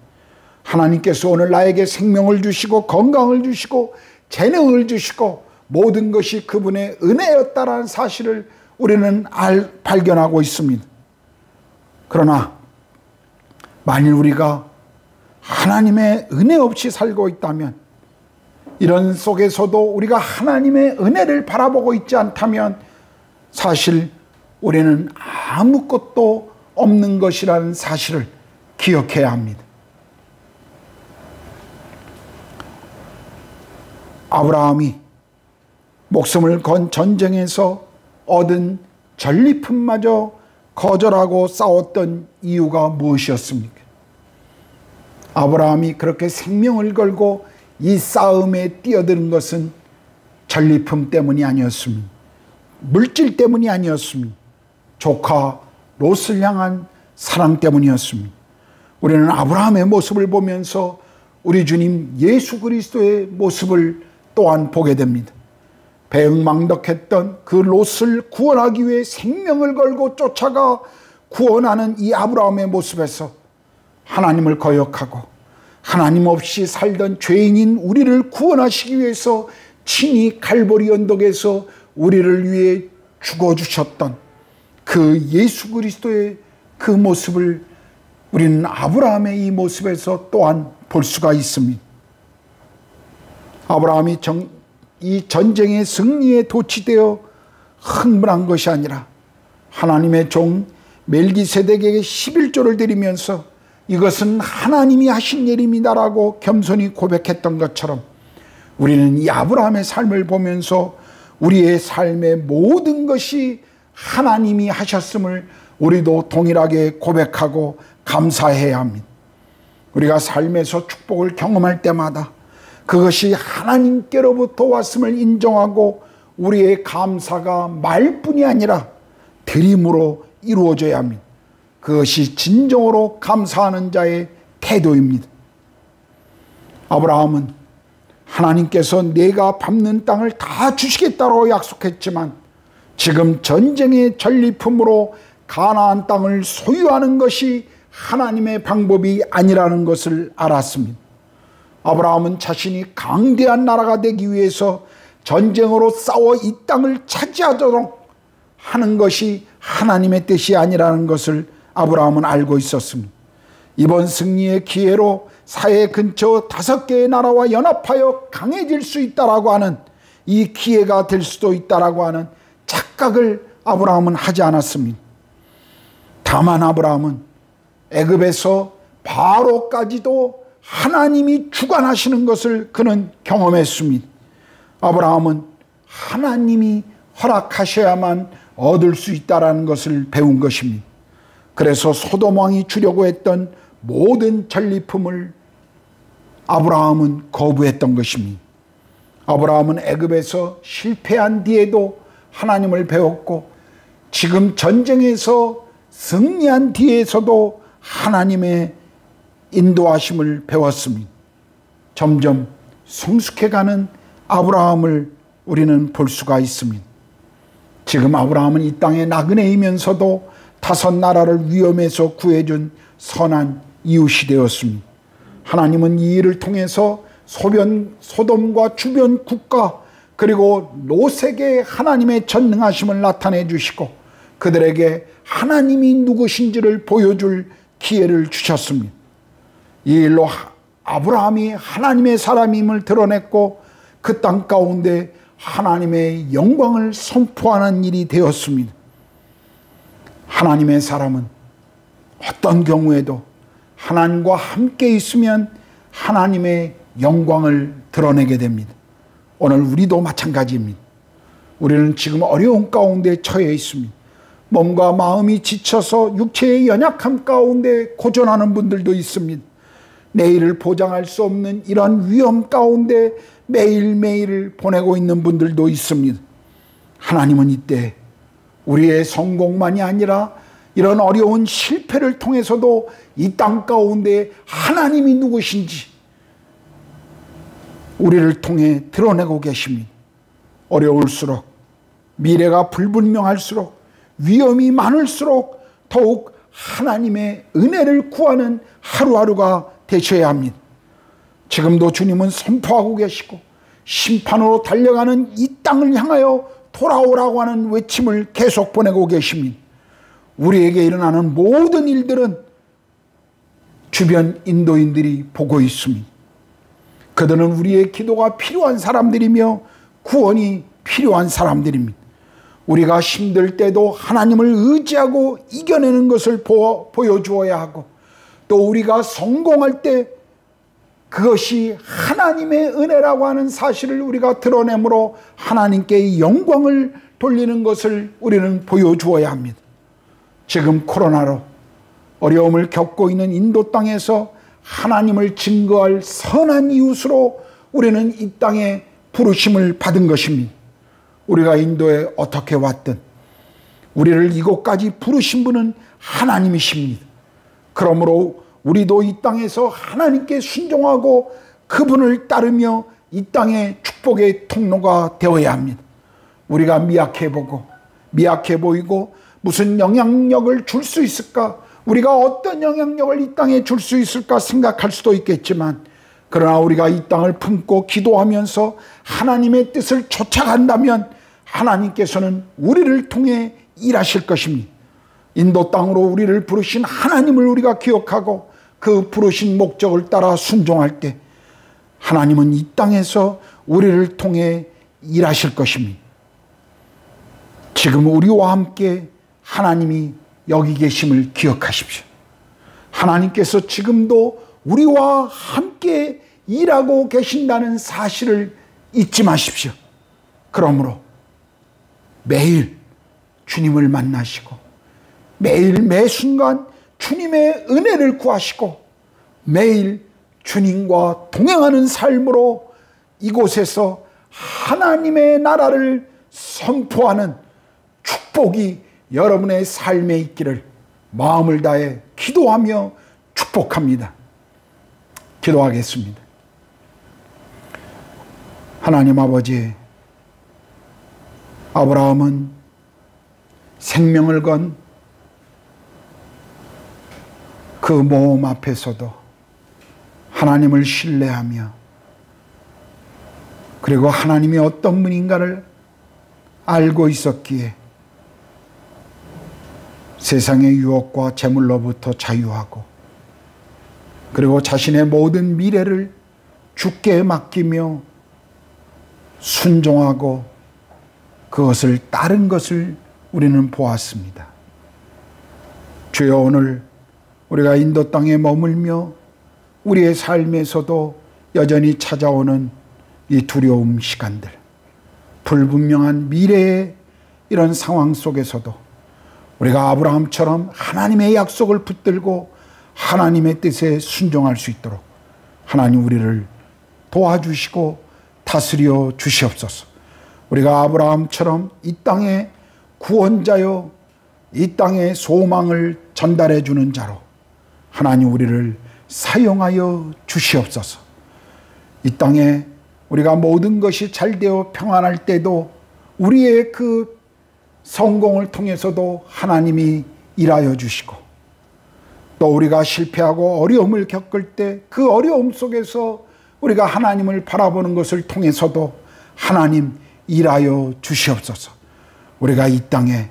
하나님께서 오늘 나에게 생명을 주시고 건강을 주시고 재능을 주시고 모든 것이 그분의 은혜였다라는 사실을 우리는 발견하고 있습니다. 그러나 만일 우리가 하나님의 은혜 없이 살고 있다면, 이런 속에서도 우리가 하나님의 은혜를 바라보고 있지 않다면 사실 우리는 아무것도 없는 것이라는 사실을 기억해야 합니다. 아브라함이 목숨을 건 전쟁에서 얻은 전리품마저 거절하고 싸웠던 이유가 무엇이었습니까? 아브라함이 그렇게 생명을 걸고 이 싸움에 뛰어드는 것은 전리품 때문이 아니었습니다. 물질 때문이 아니었습니다. 조카 롯을 향한 사랑 때문이었습니다. 우리는 아브라함의 모습을 보면서 우리 주님 예수 그리스도의 모습을 또한 보게 됩니다. 배응망덕했던 그 롯을 구원하기 위해 생명을 걸고 쫓아가 구원하는 이 아브라함의 모습에서 하나님을 거역하고 하나님 없이 살던 죄인인 우리를 구원하시기 위해서 친히 갈보리 언덕에서 우리를 위해 죽어주셨던 그 예수 그리스도의 그 모습을 우리는 아브라함의 이 모습에서 또한 볼 수가 있습니다. 아브라함이 이 전쟁의 승리에 도취되어 흥분한 것이 아니라 하나님의 종 멜기세덱에게 11조를 드리면서 이것은 하나님이 하신 일입니다라고 겸손히 고백했던 것처럼 우리는 이 아브라함의 삶을 보면서 우리의 삶의 모든 것이 하나님이 하셨음을 우리도 동일하게 고백하고 감사해야 합니다. 우리가 삶에서 축복을 경험할 때마다 그것이 하나님께로부터 왔음을 인정하고 우리의 감사가 말뿐이 아니라 드림으로 이루어져야 합니다. 그것이 진정으로 감사하는 자의 태도입니다. 아브라함은 하나님께서 내가 밟는 땅을 다 주시겠다고 약속했지만 지금 전쟁의 전리품으로 가나안 땅을 소유하는 것이 하나님의 방법이 아니라는 것을 알았습니다. 아브라함은 자신이 강대한 나라가 되기 위해서 전쟁으로 싸워 이 땅을 차지하도록 하는 것이 하나님의 뜻이 아니라는 것을 아브라함은 알고 있었습니다. 이번 승리의 기회로 사해 근처 5개의 나라와 연합하여 강해질 수 있다라고 하는 이 기회가 될 수도 있다라고 하는 착각을 아브라함은 하지 않았습니다. 다만 아브라함은 애굽에서 바로까지도 하나님이 주관하시는 것을 그는 경험했습니다. 아브라함은 하나님이 허락하셔야만 얻을 수 있다는 것을 배운 것입니다. 그래서 소돔 왕이 주려고 했던 모든 전리품을 아브라함은 거부했던 것입니다. 아브라함은 애굽에서 실패한 뒤에도 하나님을 배웠고 지금 전쟁에서 승리한 뒤에서도 하나님의 인도하심을 배웠습니다. 점점 성숙해가는 아브라함을 우리는 볼 수가 있습니다. 지금 아브라함은 이 땅의 나그네이면서도 5 나라를 위험에서 구해준 선한 이웃이 되었습니다. 하나님은 이 일을 통해서 소돔과 주변 국가 그리고 롯에게 하나님의 전능하심을 나타내 주시고 그들에게 하나님이 누구신지를 보여줄 기회를 주셨습니다. 이 일로 아브라함이 하나님의 사람임을 드러냈고 그 땅 가운데 하나님의 영광을 선포하는 일이 되었습니다. 하나님의 사람은 어떤 경우에도 하나님과 함께 있으면 하나님의 영광을 드러내게 됩니다. 오늘 우리도 마찬가지입니다. 우리는 지금 어려운 가운데 처해 있습니다. 몸과 마음이 지쳐서 육체의 연약함 가운데 고전하는 분들도 있습니다. 내일을 보장할 수 없는 이런 위험 가운데 매일매일을 보내고 있는 분들도 있습니다. 하나님은 이때 우리의 성공만이 아니라 이런 어려운 실패를 통해서도 이 땅 가운데 하나님이 누구신지 우리를 통해 드러내고 계십니다. 어려울수록, 미래가 불분명할수록, 위험이 많을수록 더욱 하나님의 은혜를 구하는 하루하루가 되셔야 합니다. 지금도 주님은 선포하고 계시고 심판으로 달려가는 이 땅을 향하여 돌아오라고 하는 외침을 계속 보내고 계십니다. 우리에게 일어나는 모든 일들은 주변 인도인들이 보고 있습니다. 그들은 우리의 기도가 필요한 사람들이며 구원이 필요한 사람들입니다. 우리가 힘들 때도 하나님을 의지하고 이겨내는 것을 보여주어야 하고 또 우리가 성공할 때 그것이 하나님의 은혜라고 하는 사실을 우리가 드러내므로 하나님께 영광을 돌리는 것을 우리는 보여주어야 합니다. 지금 코로나로 어려움을 겪고 있는 인도 땅에서 하나님을 증거할 선한 이웃으로 우리는 이 땅에 부르심을 받은 것입니다. 우리가 인도에 어떻게 왔든 우리를 이곳까지 부르신 분은 하나님이십니다. 그러므로 우리도 이 땅에서 하나님께 순종하고 그분을 따르며 이 땅의 축복의 통로가 되어야 합니다. 우리가 미약해 보이고 무슨 영향력을 줄 수 있을까? 우리가 어떤 영향력을 이 땅에 줄 수 있을까 생각할 수도 있겠지만 그러나 우리가 이 땅을 품고 기도하면서 하나님의 뜻을 쫓아간다면 하나님께서는 우리를 통해 일하실 것입니다. 인도 땅으로 우리를 부르신 하나님을 우리가 기억하고 그 부르신 목적을 따라 순종할 때 하나님은 이 땅에서 우리를 통해 일하실 것입니다. 지금 우리와 함께 하나님이 여기 계심을 기억하십시오. 하나님께서 지금도 우리와 함께 일하고 계신다는 사실을 잊지 마십시오. 그러므로 매일 주님을 만나시고 매일 매 순간 주님의 은혜를 구하시고 매일 주님과 동행하는 삶으로 이곳에서 하나님의 나라를 선포하는 축복이 여러분의 삶에 있기를 마음을 다해 기도하며 축복합니다. 기도하겠습니다. 하나님 아버지, 아브라함은 생명을 건 그 모험 앞에서도 하나님을 신뢰하며 그리고 하나님이 어떤 분인가를 알고 있었기에 세상의 유혹과 재물로부터 자유하고 그리고 자신의 모든 미래를 주께 맡기며 순종하고 그것을 따른 것을 우리는 보았습니다. 주여, 오늘 우리가 인도 땅에 머물며 우리의 삶에서도 여전히 찾아오는 이 두려움 시간들, 불분명한 미래의 이런 상황 속에서도 우리가 아브라함처럼 하나님의 약속을 붙들고 하나님의 뜻에 순종할 수 있도록 하나님 우리를 도와주시고 다스려 주시옵소서. 우리가 아브라함처럼 이 땅의 구원자요, 이 땅의 소망을 전달해 주는 자로 하나님 우리를 사용하여 주시옵소서. 이 땅에 우리가 모든 것이 잘되어 평안할 때도 우리의 그 성공을 통해서도 하나님이 일하여 주시고 또 우리가 실패하고 어려움을 겪을 때 그 어려움 속에서 우리가 하나님을 바라보는 것을 통해서도 하나님 일하여 주시옵소서. 우리가 이 땅에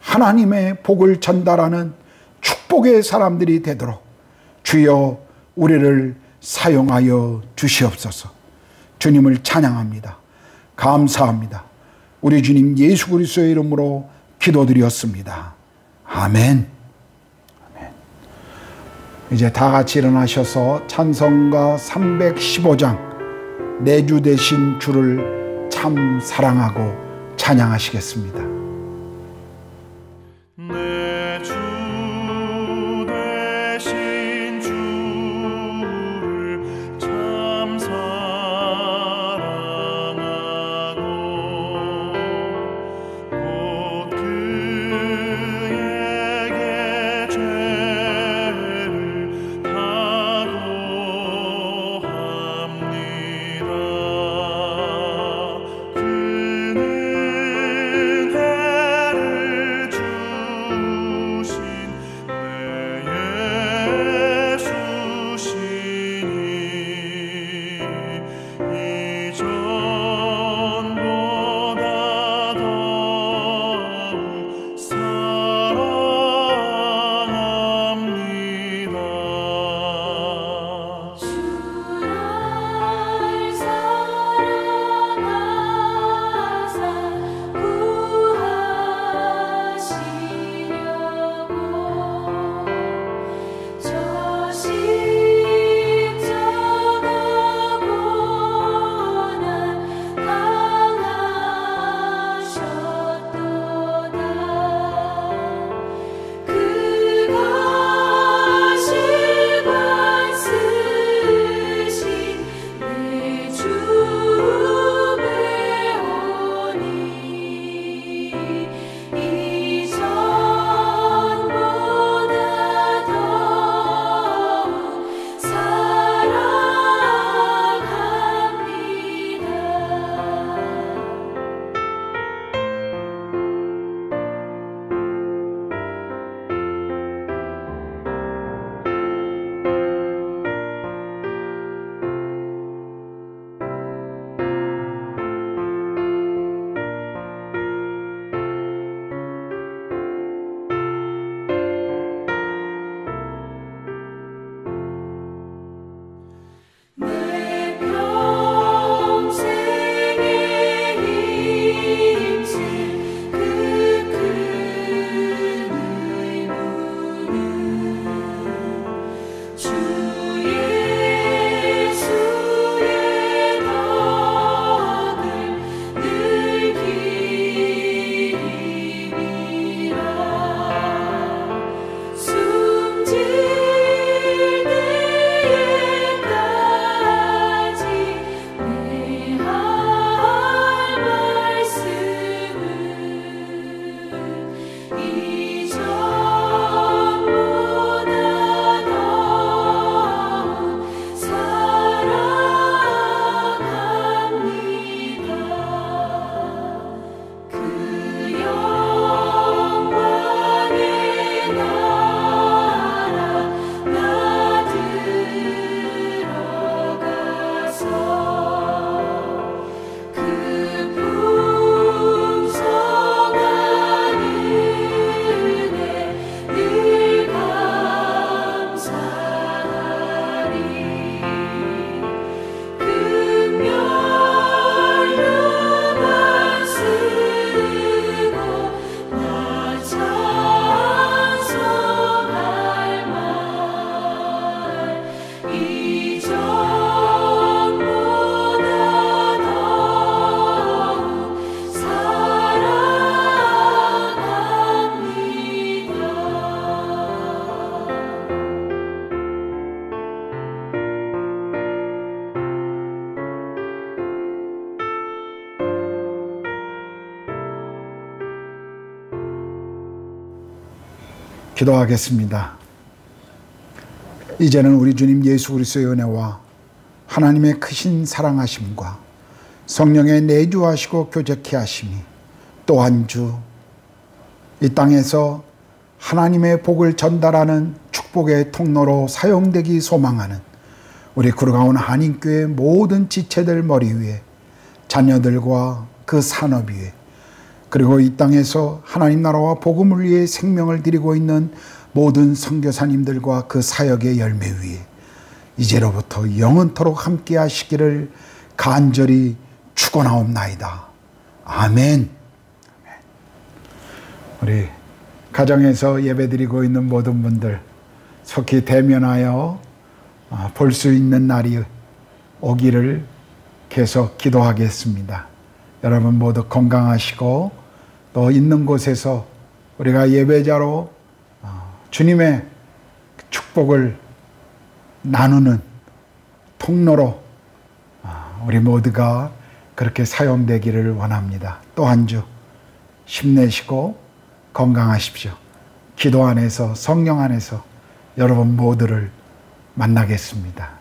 하나님의 복을 전달하는 축복의 사람들이 되도록 주여 우리를 사용하여 주시옵소서. 주님을 찬양합니다. 감사합니다. 우리 주님 예수 그리스도의 이름으로 기도드렸습니다. 아멘. 아멘. 이제 다 같이 일어나셔서 찬송가 315장 내 주 되신 주를 참 사랑하고 찬양하시겠습니다. 내 주 되신 주를 참 사랑하고 곧 그에게 죄를 다고 합니다. 그는 은혜를 주신 내 예수시니 이전보다 더욱 사랑합니다. 주를 사랑하사 구하시려고 저 십자가 고난 당하셨도다. 그 가시관 쓰신 내 주 배우니 이전보다 더욱 내 평생에 힘쓸 그 큰 의무는 주 예수의 덕을 늘 기리라. 숨질 때까지 내 할 말씀은 이전보다 더욱 사랑합니다. 그 영광의 나라 나 들어가서 그 풍성한 은혜 늘 감사하리. 금멸류관 쓰고 나 찬송할 말 이전보다 더욱 사랑합니다. 기도하겠습니다. 이제는 우리 주님 예수 그리스도의 은혜와 하나님의 크신 사랑하심과 성령의 내주하시고 교제케 하심이 또 한 주 이 땅에서 하나님의 복을 전달하는 축복 축복의 통로로 사용되기 소망하는 우리 구르가온 한인교회 모든 지체들 머리 위에, 자녀들과 그 산업 위에, 그리고 이 땅에서 하나님 나라와 복음을 위해 생명을 드리고 있는 모든 선교사님들과 그 사역의 열매 위에 이제로부터 영원토록 함께 하시기를 간절히 축원하옵나이다. 아멘. 우리 가정에서 예배드리고 있는 모든 분들 속히 대면하여 볼 수 있는 날이 오기를 계속 기도하겠습니다. 여러분 모두 건강하시고 또 있는 곳에서 우리가 예배자로 주님의 축복을 나누는 통로로 우리 모두가 그렇게 사용되기를 원합니다. 또 한 주 힘내시고 건강하십시오. 기도 안에서, 성령 안에서 여러분 모두를 만나겠습니다.